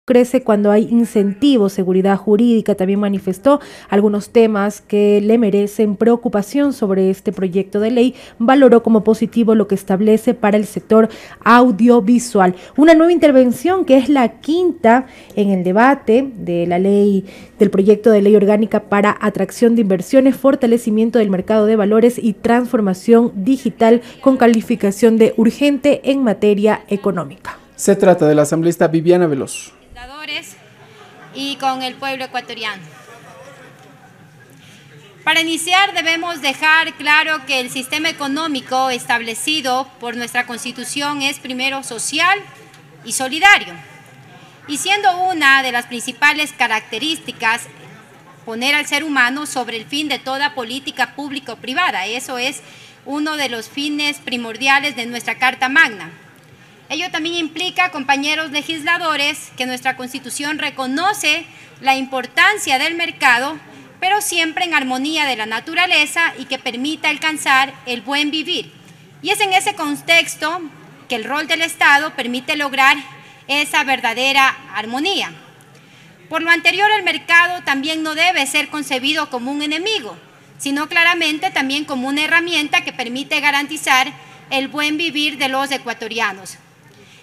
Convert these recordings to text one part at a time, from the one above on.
crece cuando hay incentivos, seguridad jurídica. También manifestó algunos temas que le merecen preocupación sobre este proyecto de ley. Valoró como positivo lo que establece para el sector audiovisual. Una nueva intervención que es la quinta en el debate de la ley, del proyecto de ley orgánica para atracción de inversiones, fortalecimiento del mercado de valores y transformación digital con calificación de urgente en materia económica. Se trata de la asambleísta Viviana Veloz. Y con el pueblo ecuatoriano. Para iniciar debemos dejar claro que el sistema económico establecido por nuestra Constitución es primero social y solidario. Y siendo una de las principales características poner al ser humano sobre el fin de toda política pública o privada. Eso es uno de los fines primordiales de nuestra Carta Magna. Ello también implica, compañeros legisladores, que nuestra Constitución reconoce la importancia del mercado, pero siempre en armonía de la naturaleza y que permita alcanzar el buen vivir. Y es en ese contexto que el rol del Estado permite lograr esa verdadera armonía. Por lo anterior, el mercado también no debe ser concebido como un enemigo, sino claramente también como una herramienta que permite garantizar el buen vivir de los ecuatorianos.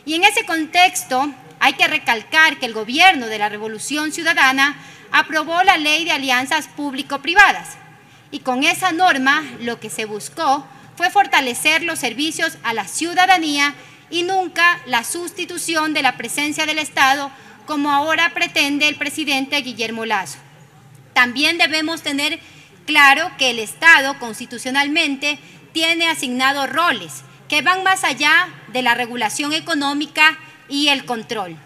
Y en ese contexto hay que recalcar que el gobierno de la Revolución Ciudadana aprobó la Ley de Alianzas Público-Privadas y con esa norma lo que se buscó fue fortalecer los servicios a la ciudadanía y nunca la sustitución de la presencia del Estado como ahora pretende el presidente Guillermo Lasso. También debemos tener claro que el Estado constitucionalmente tiene asignados roles que van más allá de la regulación económica y el control.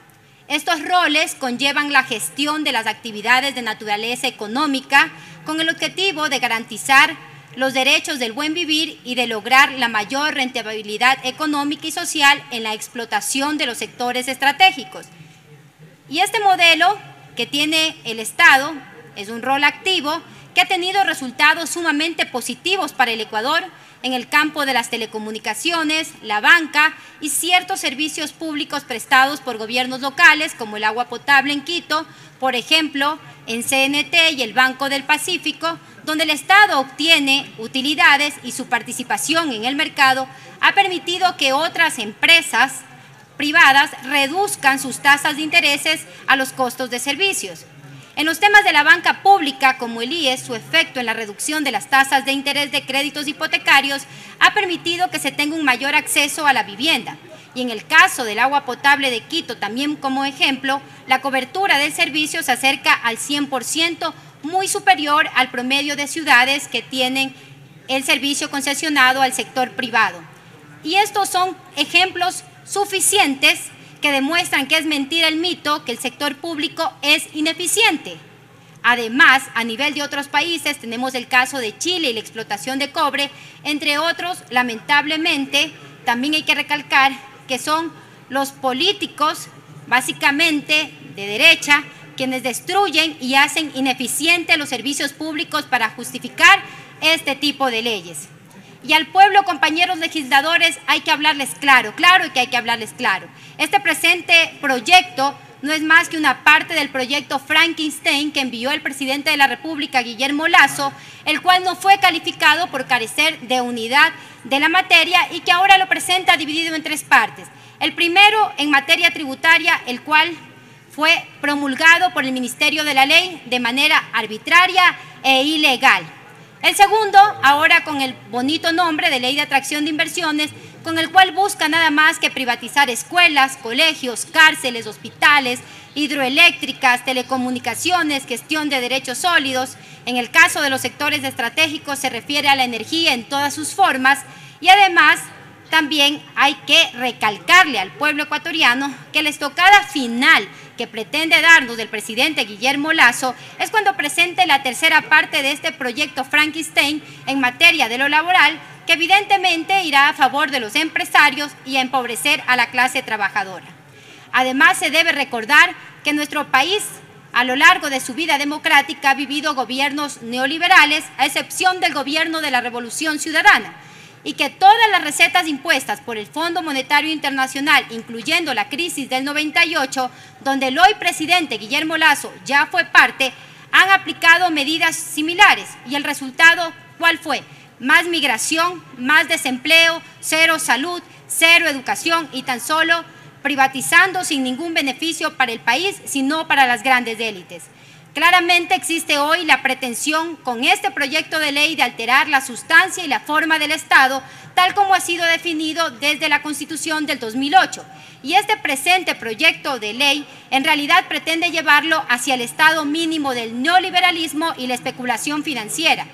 Estos roles conllevan la gestión de las actividades de naturaleza económica con el objetivo de garantizar los derechos del buen vivir y de lograr la mayor rentabilidad económica y social en la explotación de los sectores estratégicos. Y este modelo que tiene el Estado es un rol activo que ha tenido resultados sumamente positivos para el Ecuador en el campo de las telecomunicaciones, la banca y ciertos servicios públicos prestados por gobiernos locales como el agua potable en Quito, por ejemplo, en CNT y el Banco del Pacífico, donde el Estado obtiene utilidades y su participación en el mercado ha permitido que otras empresas privadas reduzcan sus tasas de intereses a los costos de servicios. En los temas de la banca pública, como el IES, su efecto en la reducción de las tasas de interés de créditos hipotecarios ha permitido que se tenga un mayor acceso a la vivienda. Y en el caso del agua potable de Quito, también como ejemplo, la cobertura del servicio se acerca al 100%, muy superior al promedio de ciudades que tienen el servicio concesionado al sector privado. Y estos son ejemplos suficientes que demuestran que es mentira el mito que el sector público es ineficiente. Además, a nivel de otros países, tenemos el caso de Chile y la explotación de cobre, entre otros, lamentablemente, también hay que recalcar que son los políticos, básicamente de derecha, quienes destruyen y hacen ineficientes los servicios públicos para justificar este tipo de leyes. Y al pueblo, compañeros legisladores, hay que hablarles claro que hay que hablarles claro. Este presente proyecto no es más que una parte del proyecto Frankenstein que envió el presidente de la República, Guillermo Lasso, el cual no fue calificado por carecer de unidad de la materia y que ahora lo presenta dividido en tres partes. El primero, en materia tributaria, el cual fue promulgado por el Ministerio de la Ley de manera arbitraria e ilegal. El segundo, ahora con el bonito nombre de Ley de Atracción de Inversiones, con el cual busca nada más que privatizar escuelas, colegios, cárceles, hospitales, hidroeléctricas, telecomunicaciones, gestión de derechos sólidos. En el caso de los sectores estratégicos se refiere a la energía en todas sus formas y además también hay que recalcarle al pueblo ecuatoriano que la estocada final que pretende darnos el presidente Guillermo Lasso es cuando presente la tercera parte de este proyecto Frankenstein en materia de lo laboral, que evidentemente irá a favor de los empresarios y a empobrecer a la clase trabajadora. Además, se debe recordar que nuestro país, a lo largo de su vida democrática, ha vivido gobiernos neoliberales, a excepción del gobierno de la Revolución Ciudadana. y que todas las recetas impuestas por el Fondo Monetario Internacional, incluyendo la crisis del 98, donde el hoy presidente Guillermo Lasso ya fue parte, han aplicado medidas similares. ¿Y el resultado cuál fue? Más migración, más desempleo, cero salud, cero educación y tan solo privatizando sin ningún beneficio para el país, sino para las grandes élites. Claramente existe hoy la pretensión con este proyecto de ley de alterar la sustancia y la forma del Estado, tal como ha sido definido desde la Constitución del 2008. Y este presente proyecto de ley en realidad pretende llevarlo hacia el estado mínimo del neoliberalismo y la especulación financiera.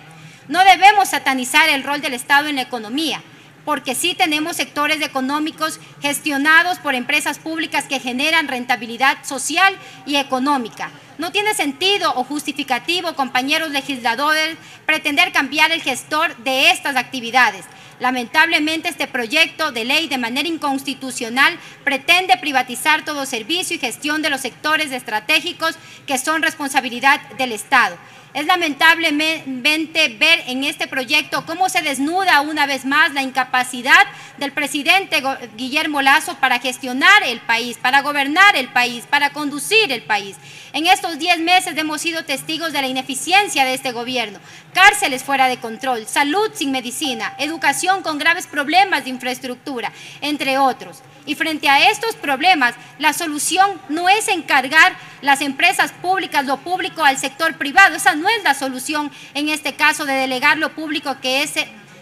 No debemos satanizar el rol del Estado en la economía, porque sí tenemos sectores económicos gestionados por empresas públicas que generan rentabilidad social y económica. No tiene sentido o justificativo, compañeros legisladores, pretender cambiar el gestor de estas actividades. Lamentablemente, este proyecto de ley de manera inconstitucional pretende privatizar todo servicio y gestión de los sectores estratégicos que son responsabilidad del Estado. Es lamentablemente ver en este proyecto cómo se desnuda una vez más la incapacidad del presidente Guillermo Lasso para gestionar el país, para gobernar el país, para conducir el país. En estos 10 meses hemos sido testigos de la ineficiencia de este gobierno, cárceles fuera de control, salud sin medicina, educación con graves problemas de infraestructura, entre otros. Y frente a estos problemas, la solución no es encargar las empresas públicas, lo público al sector privado. Esa no es la solución en este caso de delegar lo público, que es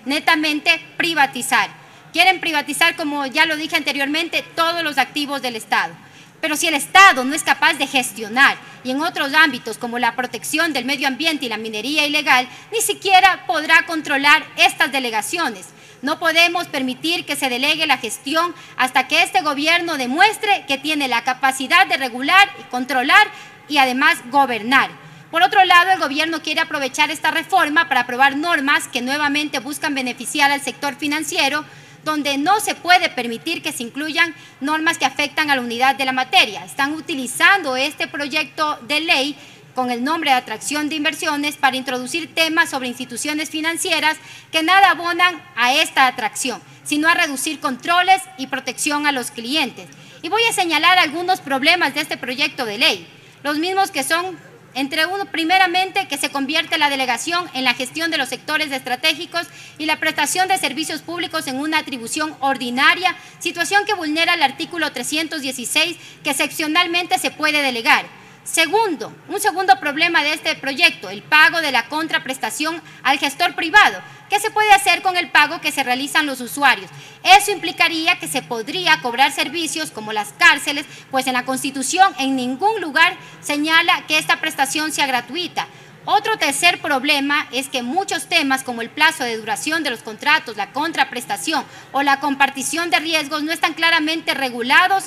netamente privatizar. Quieren privatizar, como ya lo dije anteriormente, todos los activos del Estado. Pero si el Estado no es capaz de gestionar, y en otros ámbitos como la protección del medio ambiente y la minería ilegal, ni siquiera podrá controlar estas delegaciones. No podemos permitir que se delegue la gestión hasta que este gobierno demuestre que tiene la capacidad de regular y controlar y además gobernar. Por otro lado, el gobierno quiere aprovechar esta reforma para aprobar normas que nuevamente buscan beneficiar al sector financiero, donde no se puede permitir que se incluyan normas que afectan a la unidad de la materia. Están utilizando este proyecto de ley con el nombre de atracción de inversiones para introducir temas sobre instituciones financieras que nada abonan a esta atracción, sino a reducir controles y protección a los clientes. Y voy a señalar algunos problemas de este proyecto de ley, los mismos que son, entre uno, primeramente, que se convierte la delegación en la gestión de los sectores estratégicos y la prestación de servicios públicos en una atribución ordinaria, situación que vulnera el artículo 316, que excepcionalmente se puede delegar. Segundo, un segundo problema de este proyecto, el pago de la contraprestación al gestor privado. ¿Qué se puede hacer con el pago que se realizan los usuarios? Eso implicaría que se podría cobrar servicios como las cárceles, pues en la Constitución en ningún lugar señala que esta prestación sea gratuita. Otro tercer problema es que muchos temas como el plazo de duración de los contratos, la contraprestación o la compartición de riesgos no están claramente regulados.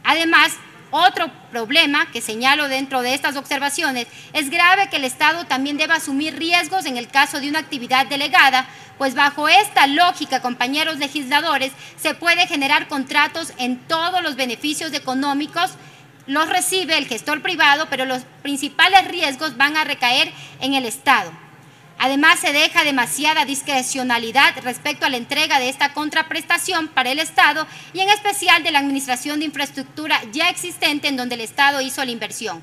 Además, otro problema que señalo dentro de estas observaciones, es grave que el Estado también deba asumir riesgos en el caso de una actividad delegada, pues bajo esta lógica, compañeros legisladores, se puede generar contratos en todos los beneficios económicos, los recibe el gestor privado, pero los principales riesgos van a recaer en el Estado. Además, se deja demasiada discrecionalidad respecto a la entrega de esta contraprestación para el Estado y en especial de la administración de infraestructura ya existente en donde el Estado hizo la inversión.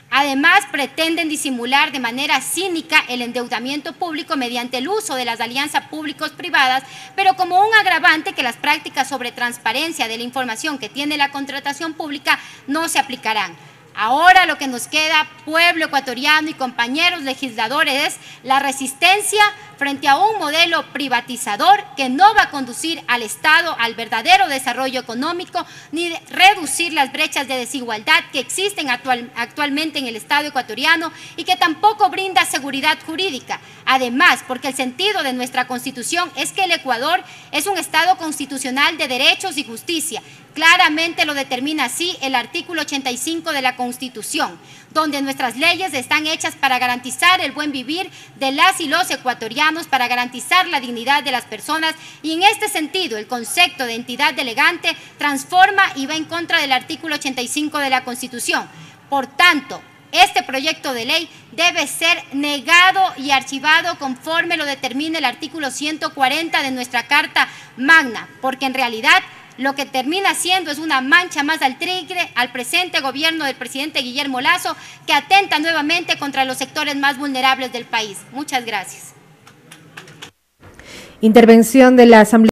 Además, pretenden disimular de manera cínica el endeudamiento público mediante el uso de las alianzas públicos-privadas, pero como un agravante que las prácticas sobre transparencia de la información que tiene la contratación pública no se aplicarán. Ahora lo que nos queda, pueblo ecuatoriano y compañeros legisladores, es la resistencia frente a un modelo privatizador que no va a conducir al Estado al verdadero desarrollo económico ni reducir las brechas de desigualdad que existen actualmente en el Estado ecuatoriano y que tampoco brinda seguridad jurídica. Además, porque el sentido de nuestra Constitución es que el Ecuador es un Estado constitucional de derechos y justicia. Claramente lo determina así el artículo 85 de la Constitución, donde nuestras leyes están hechas para garantizar el buen vivir de las y los ecuatorianos, para garantizar la dignidad de las personas, y en este sentido el concepto de entidad delegante transforma y va en contra del artículo 85 de la Constitución. Por tanto, este proyecto de ley debe ser negado y archivado conforme lo determine el artículo 140 de nuestra Carta Magna, porque en realidad lo que termina siendo es una mancha más al tigre al presente gobierno del presidente Guillermo Lasso, que atenta nuevamente contra los sectores más vulnerables del país. Muchas gracias. Intervención de la Asamblea.